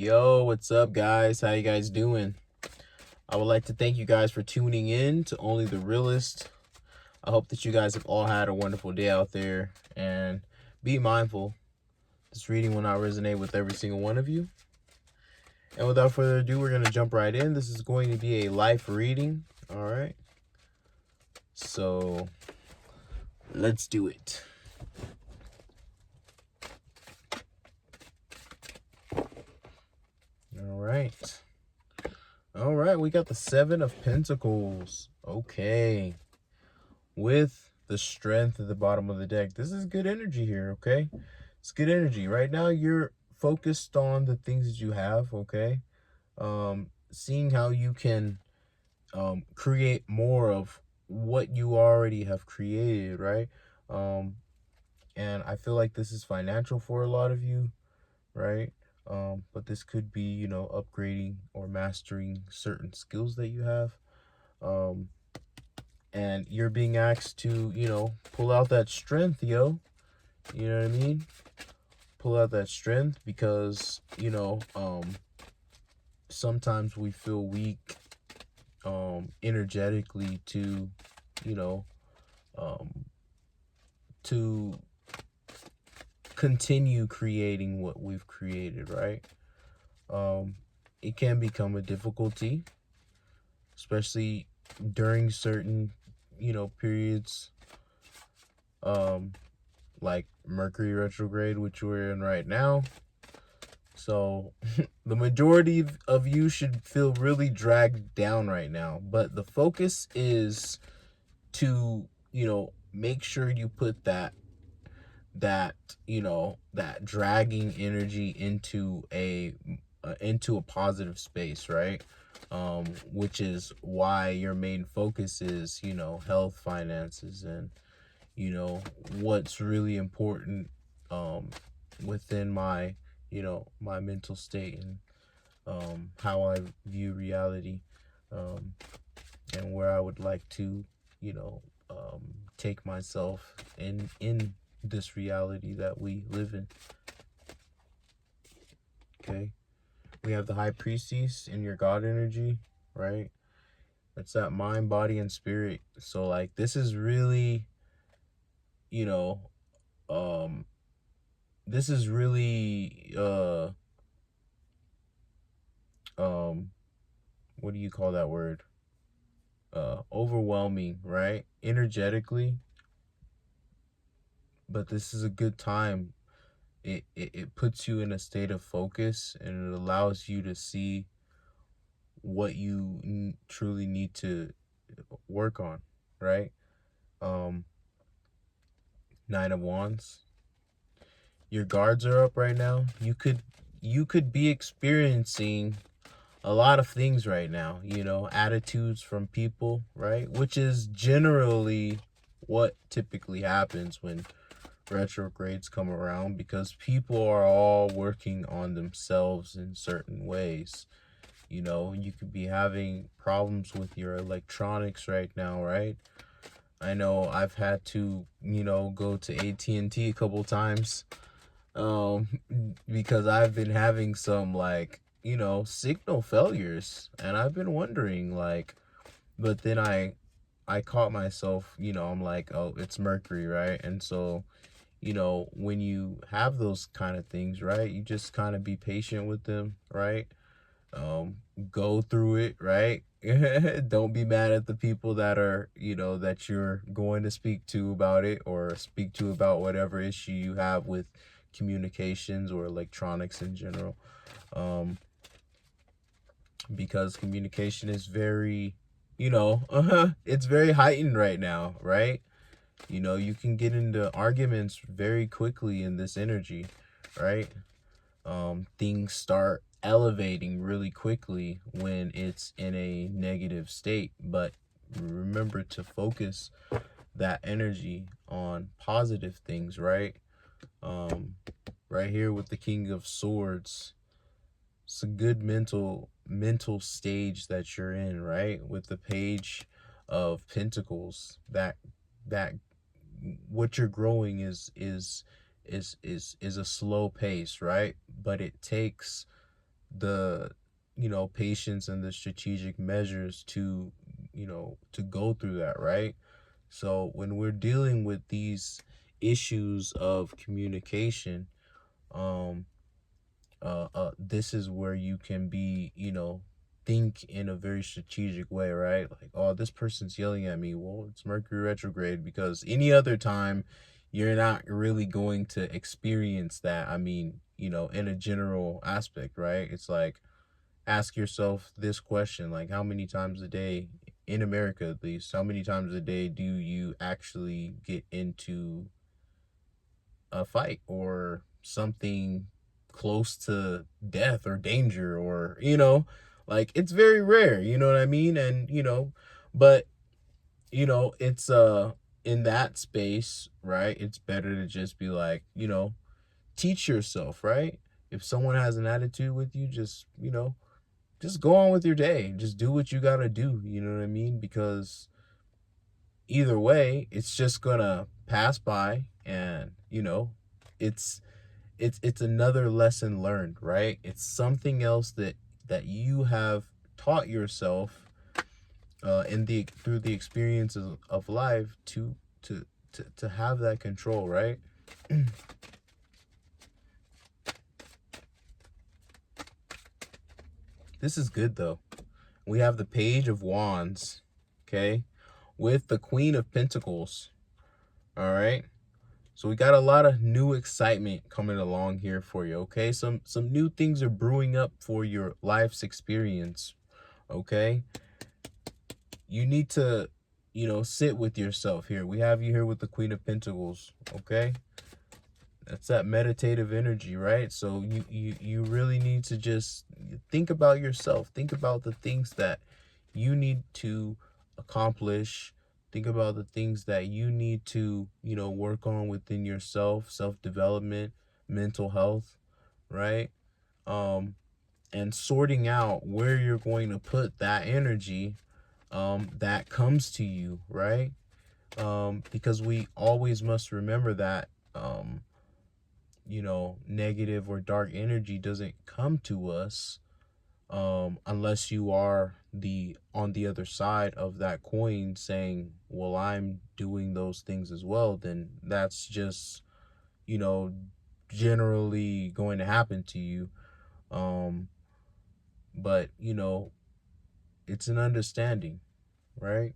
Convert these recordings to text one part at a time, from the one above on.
Yo, what's up, guys? How you guys doing? I would like to thank you guys for tuning in to Only the Realist. I hope that you guys have all had a wonderful day out there, and be mindful. This reading will not resonate with every single one of you. And without further ado, we're going to jump right in. This is going to be a life reading. All right. So let's do it. All right, we got the Seven of Pentacles. Okay. With the Strength at the bottom of the deck. This is good energy here, okay? It's good energy. Right now, you're focused on the things that you have, okay? Seeing how you can create more of what you already have created, right? And I feel like this is financial for a lot of you, right? But this could be, you know, upgrading or mastering certain skills that you have. And you're being asked to, you know, pull out that strength, yo. You know what I mean? Pull out that strength because, you know, sometimes we feel weak energetically to, you know, to continue creating what we've created, right? It can become a difficulty, especially during certain, you know, periods, like Mercury retrograde, which we're in right now. So the majority of you should feel really dragged down right now, but the focus is to, you know, make sure you put that you know, that dragging energy into a positive space, right? Which is why your main focus is, you know, health, finances, and, you know, what's really important within my, you know, my mental state, and how I view reality, and where I would like to, you know, take myself in this reality that we live in. Okay, we have the High Priestess in your God energy, right? That's that mind, body, and spirit. So like, this is really, you know, this is really what do you call that word? Overwhelming, right? Energetically. But this is a good time. It puts you in a state of focus, and it allows you to see what you truly need to work on, right? um Nine of Wands. Your guards are up right now. You could be experiencing a lot of things right now, you know, attitudes from people, right? Which is generally what typically happens when retrogrades come around, because people are all working on themselves in certain ways. You know, you could be having problems with your electronics right now, right? I know I've had to, you know, go to AT&T a couple times, um because I've been having some, like, you know, signal failures, and I've been wondering, like, but then I caught myself, you know, I'm like, oh, it's Mercury, right? And so, you know, when you have those kind of things, right, you just kind of be patient with them, right? Go through it, right? Don't be mad at the people that are, you know, that you're going to speak to about it, or speak to about whatever issue you have with communications or electronics in general. Because communication is very, you know, it's very heightened right now, right? You know, you can get into arguments very quickly in this energy, right? Things start elevating really quickly when it's in a negative state. But remember to focus that energy on positive things, right? Right here with the King of Swords, it's a good mental stage that you're in, right? With the Page of Pentacles, that what you're growing is a slow pace, right? But it takes the patience and the strategic measures to to go through that, right? So when we're dealing with these issues of communication, um this is where you can be, think in a very strategic way, right? Like, oh, this person's yelling at me. Well, it's Mercury retrograde, because any other time you're not really going to experience that. I mean, in a general aspect, right? It's like, ask yourself this question, like, how many times a day, in America at least, how many times a day do you actually get into a fight or something close to death or danger, or like, it's very rare, you know what I mean? And but it's in that space, right? It's better to just be like, teach yourself, right? If someone has an attitude with you, just go on with your day, just do what you got to do, you know what I mean? Because either way, it's just gonna pass by, and it's it's another lesson learned, right? It's something else that you have taught yourself, in the through the experiences of life, to have that control, right? This is good though. We have the Page of Wands, okay, with the Queen of Pentacles. All right. So we got a lot of new excitement coming along here for you, okay? Some new things are brewing up for your life's experience, okay? You need to, sit with yourself here. We have you here with the Queen of Pentacles, okay? That's that meditative energy, right? So you really need to just think about yourself. Think about the things that you need to accomplish. Think about the things that you need to, work on within yourself, self-development, mental health, right? Um, and sorting out where you're going to put that energy, that comes to you, right? Because we always must remember that, negative or dark energy doesn't come to us, unless you are the on the other side of that coin saying, well, I'm doing those things as well. Then that's just, you know generally going to happen to you. um but it's an understanding, right?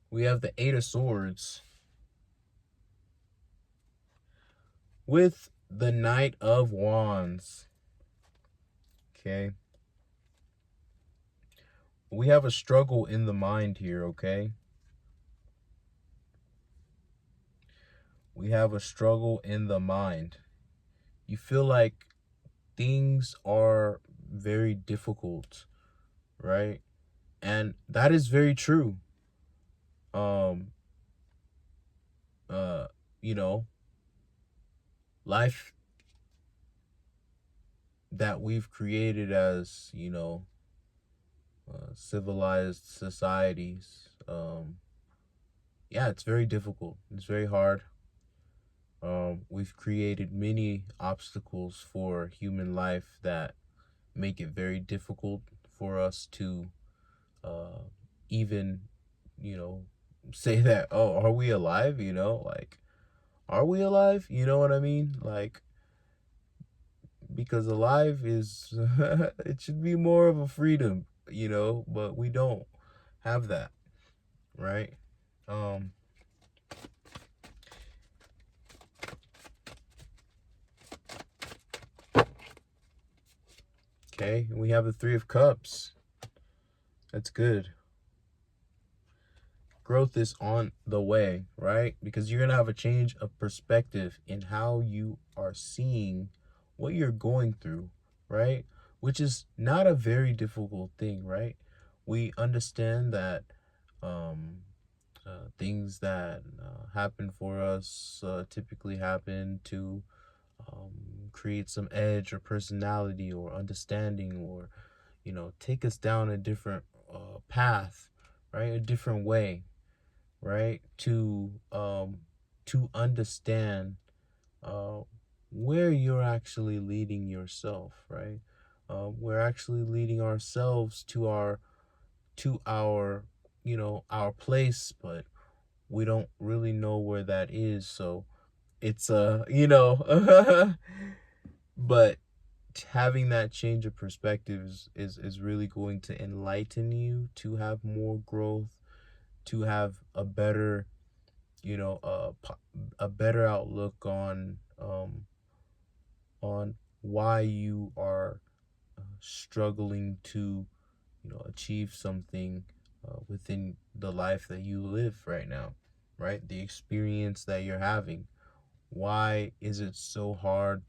We have the Eight of Swords with the Knight of Wands, okay? We have a struggle in the mind here, okay? We have a struggle in the mind. You feel like things are very difficult, right? And that is very true. Um, uh, you know, life that we've created as, civilized societies, yeah, it's very difficult. It's very hard. We've created many obstacles for human life that make it very difficult for us to, uh, even, you know, say that, oh, are we alive? Like, are we alive? You know what I mean? Like, because alive is, it should be more of a freedom, but we don't have that, right? Um, okay, we have the Three of Cups. That's good. Growth is on the way, right? Because you're going to have a change of perspective in how you are seeing what you're going through, right? Which is not a very difficult thing, right? We understand that, things that happen for us typically happen to, create some edge or personality or understanding, or take us down a different path, right? A different way, right? To understand uh, where you're actually leading yourself, right? We're actually leading ourselves to our our place, but we don't really know where that is. So it's but having that change of perspective is really going to enlighten you to have more growth, to have a better a better outlook on why you are struggling to achieve something within the life that you live right now, right? The experience that you're having. Why is it so hard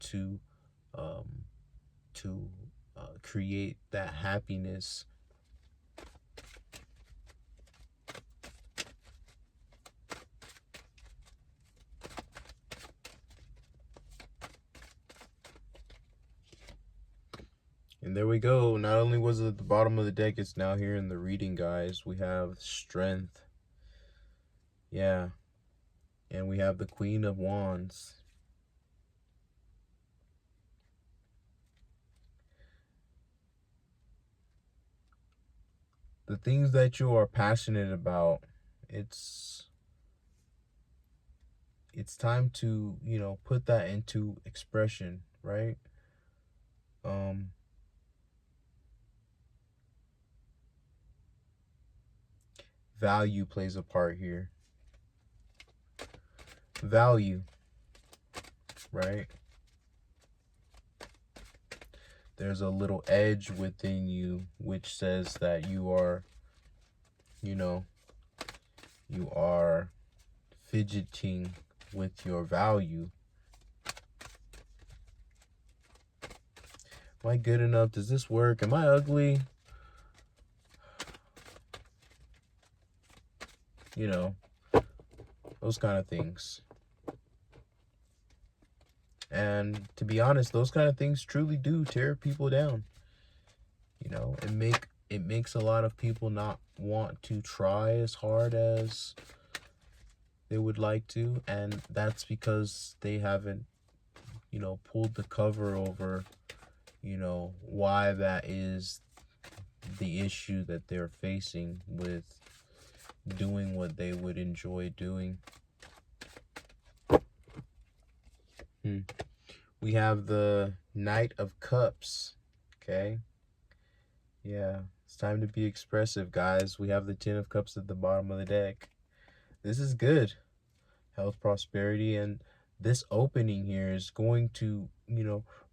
um, to create that happiness? And there we go. Not only was it at the bottom of the deck, it's now here in the reading, guys. We have strength. Yeah. And we have the Queen of Wands. The things that you are passionate about, it's time to, put that into expression, right? Um Value plays a part here. Value, right? There's a little edge within you which says that you are, you know, you are fidgeting with your value. Am I good enough? Does this work? Am I ugly? Those kind of things. And to be honest, those kind of things truly do tear people down. It makes a lot of people not want to try as hard as they would like to, and that's because they haven't, pulled the cover over, why that is the issue that they're facing with doing what they would enjoy doing. We have the Knight of Cups. Okay. Yeah, it's time to be expressive, guys. We have the Ten of Cups at the bottom of the deck. This is good. Health, prosperity, and this opening here is going to,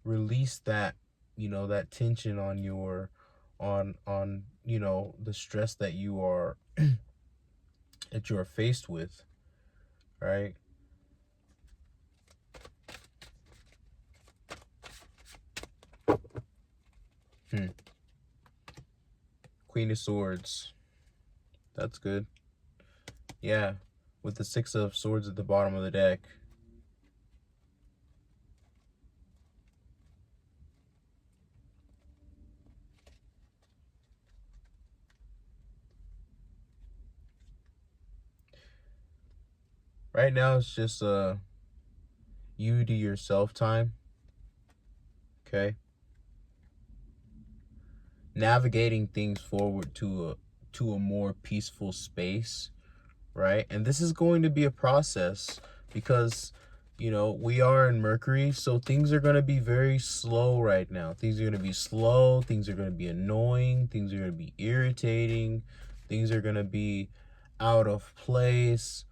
release that, that tension on your, the stress that you are, that you are faced with, right? Queen of Swords. That's good. Yeah, with the Six of Swords at the bottom of the deck. Right now, it's just you to yourself time. Okay. Navigating things forward to a more peaceful space, right? And this is going to be a process because we are in Mercury, so things are going to be very slow right now. Things are going to be slow, things are going to be annoying, things are going to be irritating, things are going to be out of place.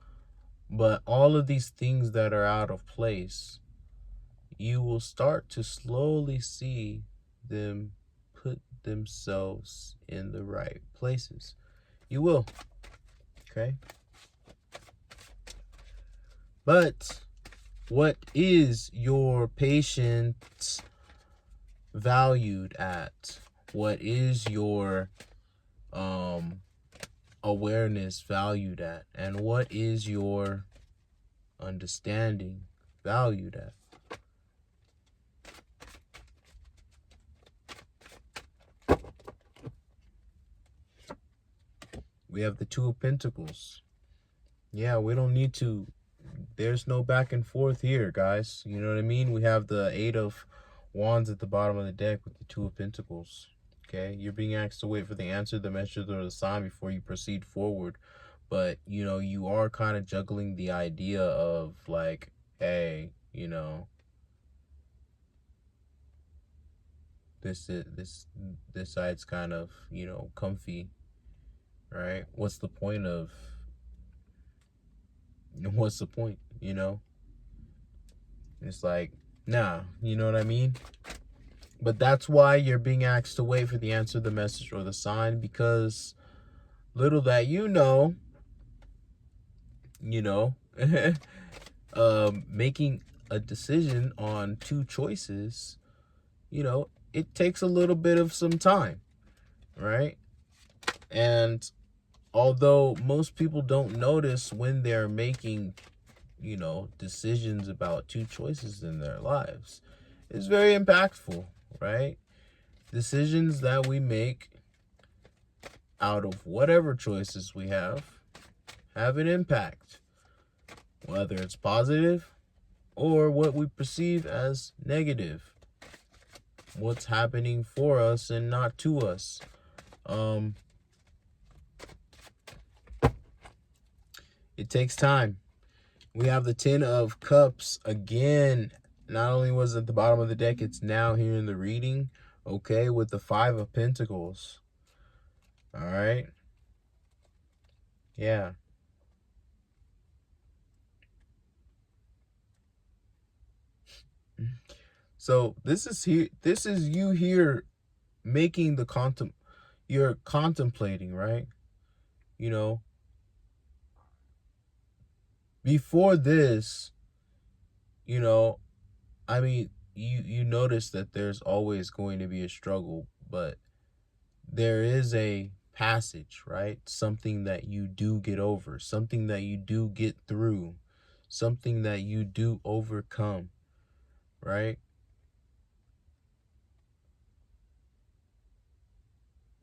But all of these things that are out of place, you will start to slowly see them put themselves in the right places. You will. Okay? But what is your patience valued at? What is your awareness valued at? And what is your understanding valued at? We have the Two of Pentacles. Yeah, we don't need to, there's no back and forth here, guys. You know what I mean? We have the Eight of Wands at the bottom of the deck with the Two of Pentacles. Okay, you're being asked to wait for the answer, the message, or the sign before you proceed forward. But, you know, you are kind of juggling the idea of like, hey, you know, this side's kind of, you know, comfy, right? What's the point, you know? It's like, nah, you know what I mean? But that's why you're being asked to wait for the answer, the message, or the sign, because little that you know, making a decision on two choices, you know, it takes a little bit of some time, right? And although most people don't notice when they're making, you know, decisions about two choices in their lives, it's very impactful, right? Decisions that we make out of whatever choices we have an impact, whether it's positive or what we perceive as negative, what's happening for us and not to us. It takes time. We have the Ten of Cups again. Not only was it at the bottom of the deck, it's now here in the reading, okay, with the Five of Pentacles. All right. Yeah. So this is you here making the you're contemplating, right? You know, before this, you know, I mean, you notice that there's always going to be a struggle, but there is a passage, right? Something that you do get over, something that you do get through, something that you do overcome, right?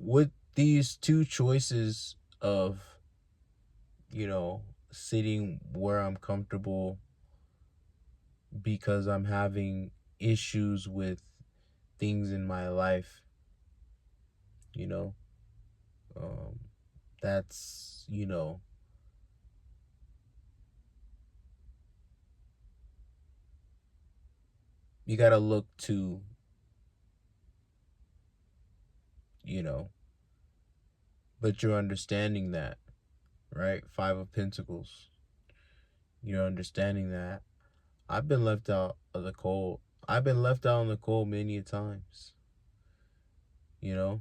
With these two choices of, you know, sitting where I'm comfortable because I'm having issues with things in my life, you know, that's, you know, you got to look to, you know, but you're understanding that, right? Five of Pentacles. You're understanding that I've been left out of the cold. I've been left out in the cold many a times, you know,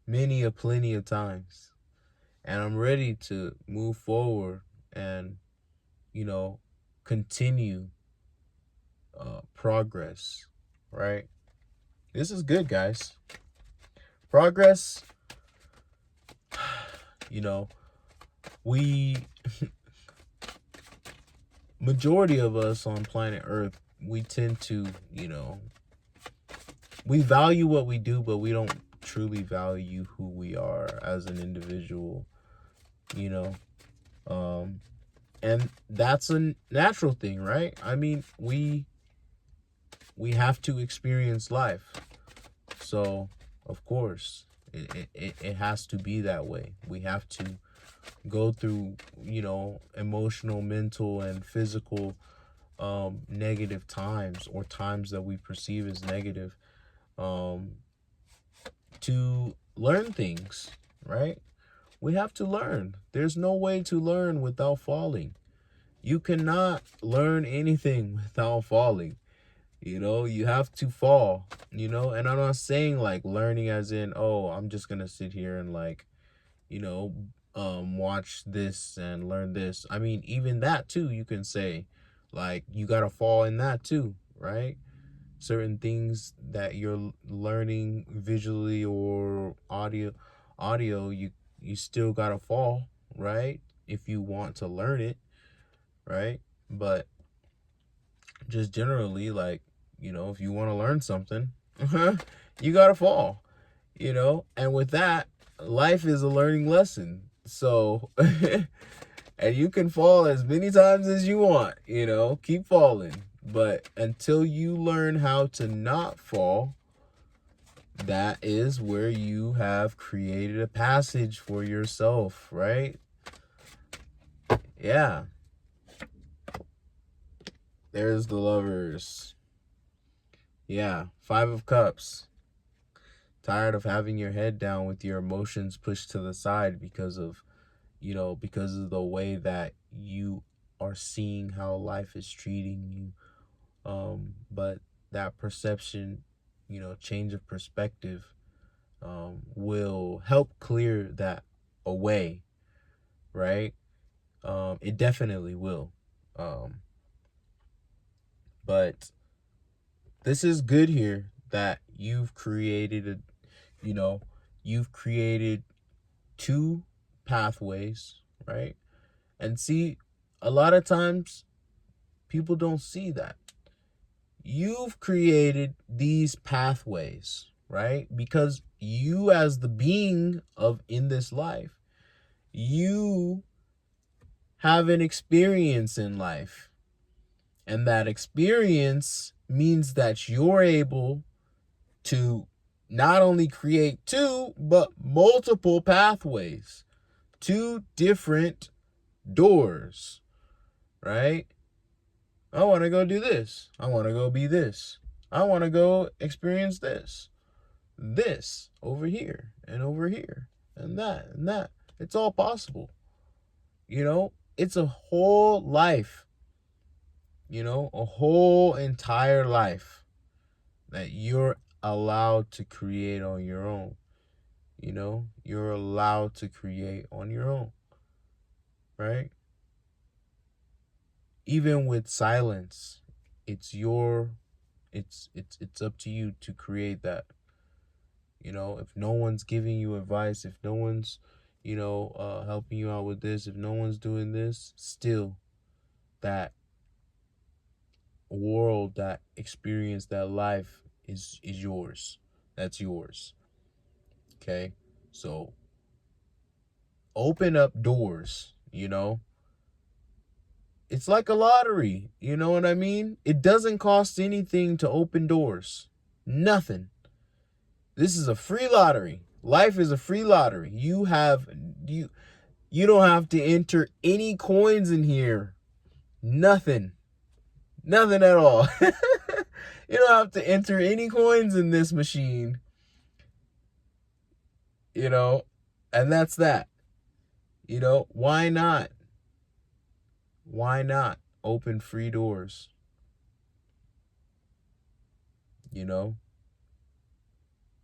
plenty of times. And I'm ready to move forward and, you know, continue progress, right? This is good, guys. Progress, you know, we, majority of us on planet Earth, we tend to, you know, we value what we do, but we don't truly value who we are as an individual, you know. And that's a natural thing, right? I mean, we have to experience life. So, of course, it has to be that way. We have to go through, you know, emotional, mental, and physical negative times, or times that we perceive as negative, to learn things, right? We have to learn. There's no way to learn without falling. You cannot learn anything without falling. You know, you have to fall, you know, and I'm not saying like learning as in, oh, I'm just gonna sit here and like, you know, watch this and learn this. I mean, even that too, you can say, like, you gotta fall in that too, right? Certain things that you're learning visually or audio, you still gotta fall, right? If you want to learn it, right? But just generally, like, you know, if you want to learn something, you gotta fall, you know. And with that, life is a learning lesson. So, and you can fall as many times as you want, you know, keep falling. But until you learn how to not fall, that is where you have created a passage for yourself, right? Yeah. There's the Lovers. Yeah. 5 of Cups. Tired of having your head down with your emotions pushed to the side because of, you know, because of the way that you are seeing how life is treating you. But that perception, you know, change of perspective, will help clear that away, right? It definitely will. Um, but this is good here that you've created you know, you've created 2 pathways, right? And see, a lot of times people don't see that. You've created these pathways, right? Because you, as the being of in this life, you have an experience in life. And that experience means that you're able to not only create 2, but multiple pathways, 2 different doors, right? I want to go do this. I want to go be this. I want to go experience this. This over here and over here and that and that. It's all possible. You know, it's a whole life, you know, a whole entire life that you're allowed to create on your own. You know, you're allowed to create on your own, right? Even with silence, it's your it's up to you to create that. You know, if no one's giving you advice, if no one's, you know, helping you out with this, if no one's doing this, still that world, that experience, that life is yours. That's yours. Okay? So open up doors, you know? It's like a lottery, you know what I mean? It doesn't cost anything to open doors. Nothing. This is a free lottery. Life is a free lottery. You don't have to enter any coins in here. Nothing. Nothing at all. You don't have to enter any coins in this machine. You know, and that's that. You know, why not? Why not open free doors? You know,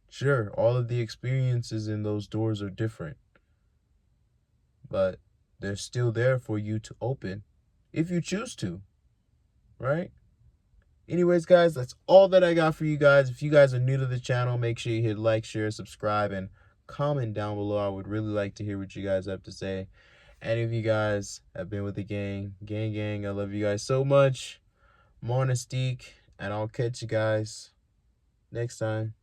sure, all of the experiences in those doors are different, but they're still there for you to open if you choose to, right? Anyways, guys, that's all that I got for you guys. If you guys are new to the channel, make sure you hit like, share, subscribe, and comment down below. I would really like to hear what you guys have to say. And if you guys have been with the gang, I love you guys so much. Monistique, and I'll catch you guys next time.